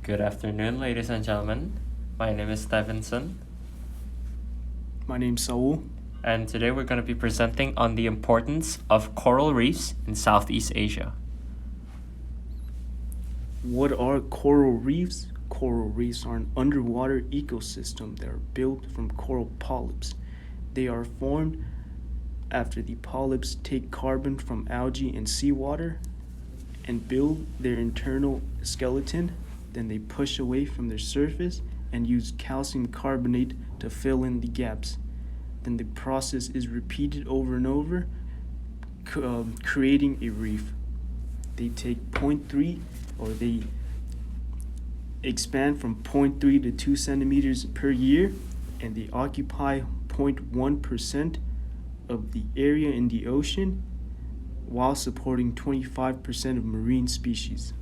Good afternoon, ladies and gentlemen. My name is Stevenson, My name's Saul. and today we're going to be presenting on the importance of coral reefs in Southeast Asia. What are coral reefs? Coral reefs are an underwater ecosystem that are built from coral polyps. They are formed after the polyps take carbon from algae and seawater and build their internal skeleton. Then they push away from their surface and use calcium carbonate to fill in the gaps. Then the process is repeated over and over, creating a reef. They take 0.3 or they expand from 0.3 to 2 centimeters per year, and they occupy 0.1% of the area in the ocean while supporting 25% of marine species.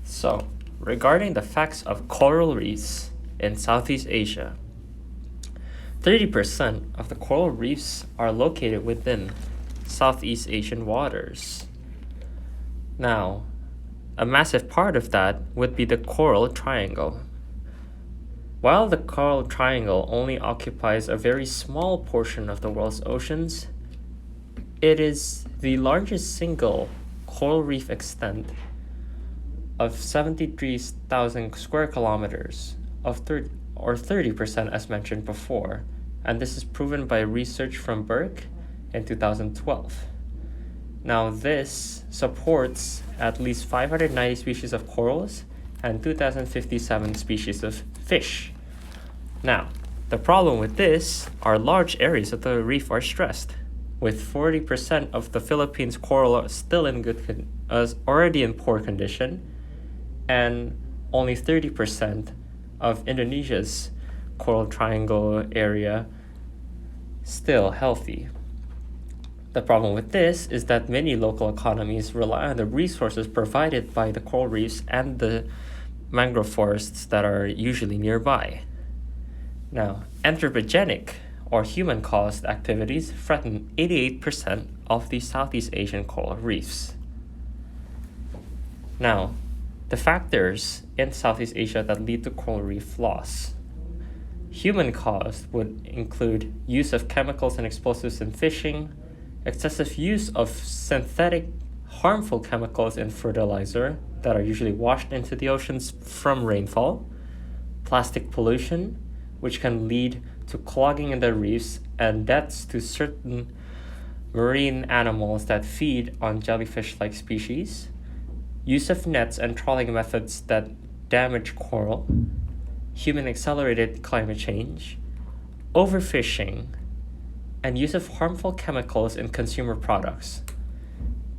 So, regarding the facts of coral reefs in Southeast Asia, 30% of the coral reefs are located within Southeast Asian waters. Now, a massive part of that would be the Coral Triangle. While the Coral Triangle only occupies a very small portion of the world's oceans, it is the largest single coral reef extent of 73,000 square kilometers of 30% as mentioned before, and this is proven by research from Burke in 2012. Now this supports at least 590 species of corals and 2,057 species of fish. Now, the problem with this are large areas of the reef are stressed, with 40% of the Philippines coral still in already in poor condition, and only 30% of Indonesia's Coral Triangle area still healthy. The problem with this is that many local economies rely on the resources provided by the coral reefs and the mangrove forests that are usually nearby. Now, anthropogenic or human-caused activities threaten 88% of the Southeast Asian coral reefs. Now, the factors in Southeast Asia that lead to coral reef loss. Human-caused would include use of chemicals and explosives in fishing, excessive use of synthetic harmful chemicals in fertilizer that are usually washed into the oceans from rainfall, plastic pollution, which can lead to clogging in the reefs and deaths to certain marine animals that feed on jellyfish-like species, use of nets and trawling methods that damage coral, human-accelerated climate change, overfishing, and use of harmful chemicals in consumer products.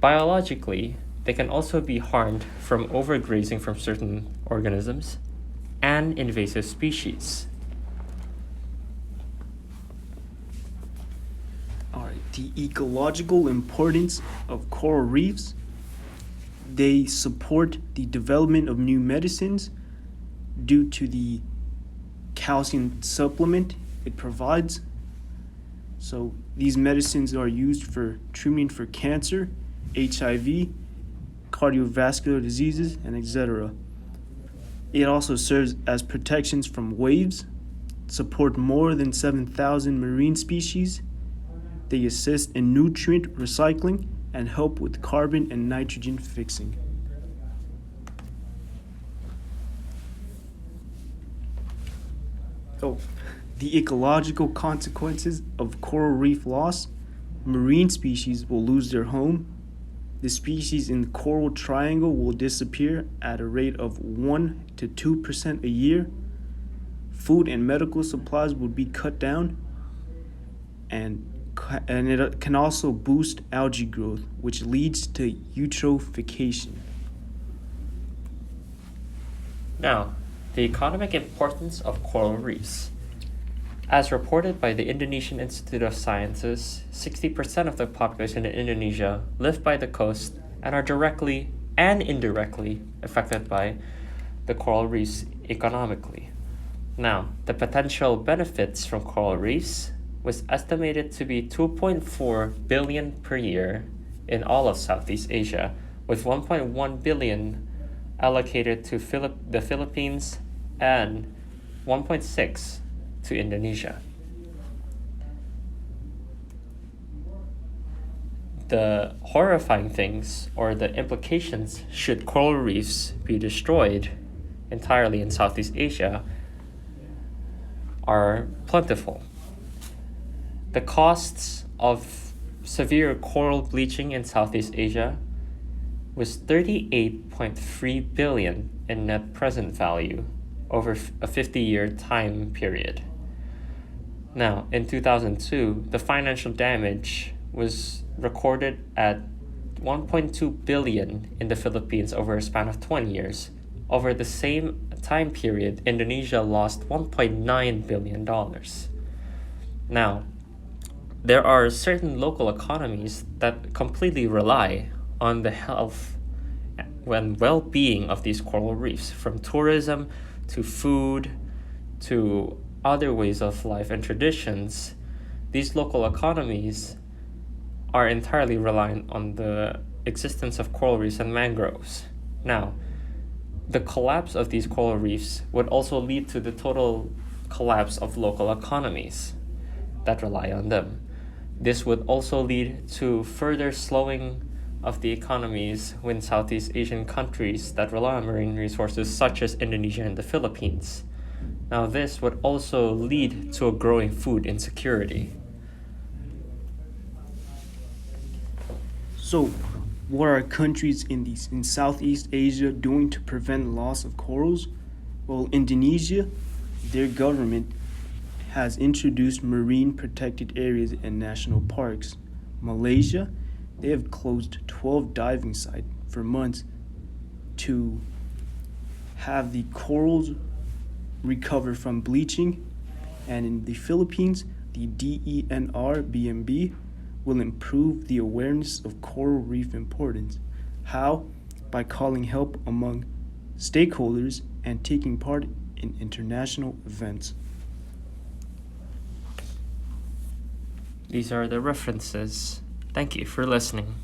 Biologically, they can also be harmed from overgrazing from certain organisms and invasive species. The ecological importance of coral reefs. They support the development of new medicines due to the calcium supplement it provides. So these medicines are used for treatment for cancer, HIV, cardiovascular diseases, and etc. It also serves as protections from waves, support more than 7,000 marine species. They assist in nutrient recycling and help with carbon and nitrogen fixing. The ecological consequences of coral reef loss. Marine species will lose their home. The species in the Coral Triangle will disappear at a rate of 1 to 2% a year. Food and medical supplies will be cut down, and it can also boost algae growth, which leads to eutrophication. Now, the economic importance of coral reefs. As reported by the Indonesian Institute of Sciences, 60% of the population in Indonesia live by the coast and are directly and indirectly affected by the coral reefs economically. Now, the potential benefits from coral reefs was estimated to be 2.4 billion per year in all of Southeast Asia, with 1.1 billion allocated to the Philippines and 1.6 to Indonesia. The horrifying things, or the implications, should coral reefs be destroyed entirely in Southeast Asia, are plentiful. The costs of severe coral bleaching in Southeast Asia was 38.3 billion in net present value over a 50-year time period. Now, in 2002, the financial damage was recorded at 1.2 billion in the Philippines over a span of 20 years. Over the same time period, Indonesia lost $1.9 billion. Now, there are certain local economies that completely rely on the health and well-being of these coral reefs, from tourism to food to other ways of life and traditions. These local economies are entirely reliant on the existence of coral reefs and mangroves. Now, the collapse of these coral reefs would also lead to the total collapse of local economies that rely on them. This would also lead to further slowing of the economies in Southeast Asian countries that rely on marine resources, such as Indonesia and the Philippines. Now, this would also lead to a growing food insecurity. So, what are countries in Southeast Asia doing to prevent loss of corals? Well, Indonesia, their government has introduced marine protected areas and national parks. Malaysia, they have closed 12 diving sites for months to have the corals recover from bleaching. And in the Philippines, the DENR will improve the awareness of coral reef importance. How? By calling help among stakeholders and taking part in international events. These are the references. Thank you for listening.